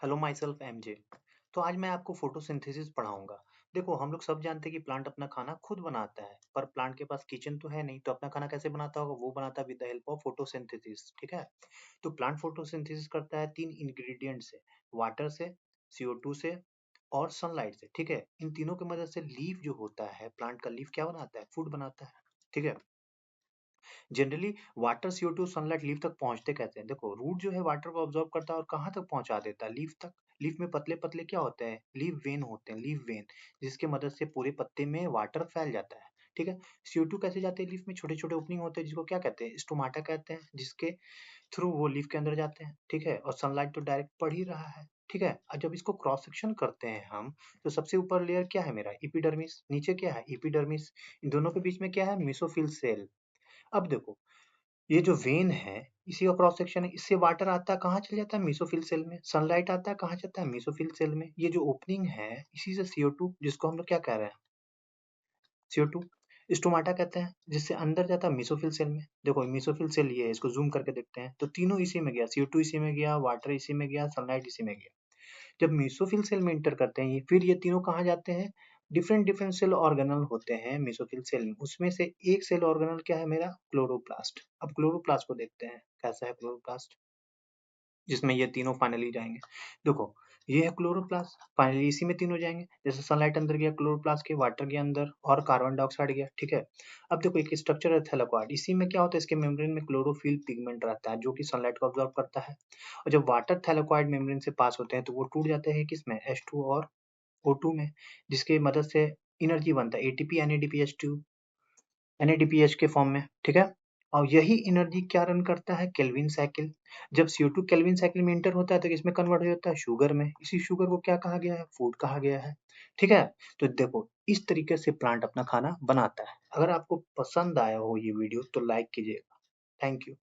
Hello my self MJ. तो आज मैं आपको फोटोसिंथेसिस पढ़ाऊंगा। देखो, हम लोग सब जानते हैं कि प्लांट अपना खाना खुद बनाता है, पर प्लांट के पास किचन तो है नहीं, तो अपना खाना कैसे बनाता होगा? वो बनाता है with the help of photosynthesis. ठीक है। तो प्लांट फोटोसिंथेसिस करता है तीन इंग्रेडिएंट से: वाटर से, CO2 से और सनलाइट से। ठीक है। इन तीनों की मदद से लीफ जो होता है, प्लांट का लीफ क्या बनाता है? फूड बनाता है। ठीक है। Generally water, CO2, sunlight leaf तक पहुंचते कैसे हैं? देखो, रूट जो है वाटर को ऑब्जॉर्व करता है और कहाँ तक पहुंचा देता है? लीफ तक। लीफ में पतले पतले क्या होते हैं? लीफ वेन होते हैं, लीफ वेन, जिसकी मदद से पूरे पत्ते में वाटर फैल जाता है। ठीक है। CO2 कैसे जाते हैं लीफ में? छोटे छोटे ओपनिंग होते हैं, जिसको क्या कहते हैं? स्टोमाटा कहते हैं, जिसके थ्रू वो लीफ के अंदर जाते हैं। ठीक है। और सनलाइट तो डायरेक्ट पड़ ही रहा है। ठीक है। और जब इसको क्रॉस सेक्शन करते हैं हम, तो सबसे ऊपर लेयर क्या है मेरा? एपिडर्मिस। नीचे क्या है? एपिडर्मिस। इन दोनों के बीच में क्या है? Mesophyll cell. अब देखो, ये जो वेन है, इसी का क्रॉस सेक्शन है। इससे वाटर आता है, कहाँ चले जाता है? मेसोफिल सेल में। सनलाइट आता है, कहाँ जाता है? मेसोफिल सेल में। ये जो ओपनिंग है, इसी से CO2, जिसको हम लोग क्या कह रहे हैं? CO2 स्टोमाटा कहते हैं, जिससे अंदर जाता है मेसोफिल सेल में। देखो, मेसोफिल सेल ये है, इसको जूम करके देखते हैं, तो तीनों इसी में गया। CO2 इसी में गया, वाटर इसी में गया, सनलाइट इसी में गया। जब मेसोफिल सेल में इंटर करते हैं ये, फिर ये तीनों कहाँ जाते हैं? डिफरेंट डिफरेंट सेल ऑर्गेनल होते हैं मेसोफिल सेल में। उसमें से एक सेल ऑर्गेनल क्या है मेरा? क्लोरोप्लास्ट। अब क्लोरोप्लास्ट को देखते हैं, कैसा है क्लोरोप्लास्ट, जिसमें ये तीनों फाइनली जाएंगे। देखो, ये है क्लोरोप्लास्ट, फाइनली इसी में तीनों जाएंगे। जैसे सनलाइट अंदर गया क्लोरोप्लास्ट के, वाटर के अंदर, और कार्बन डाइऑक्साइड गया। ठीक है। अब देखो, एक स्ट्रक्चर है थैलेकोइड। इसी में क्या होता है? इसके मेम्ब्रेन में क्लोरोफिल पिगमेंट रहता है, जो कि सनलाइट को ऑब्जॉर्व करता है। और जब वाटर थैलेकोइड मेम्ब्रेन से पास होते हैं, तो वो टूट जाते हैं किसमें? H2 और O2 में, जिसकी मदद से एनर्जी बनता है ATP, NADPH2, NADPH के फॉर्म में। ठीक है। और यही एनर्जी क्या रन करता है? Calvin cycle. जब CO2 केल्विन साइकिल में इंटर होता है, तो इसमें कन्वर्ट हो जाता है शुगर में। इसी शुगर को क्या कहा गया है? फूड कहा गया है। ठीक है। तो देखो, इस तरीके से प्लांट अपना खाना बनाता है। अगर आपको पसंद आया हो ये वीडियो, तो लाइक कीजिएगा। Thank you.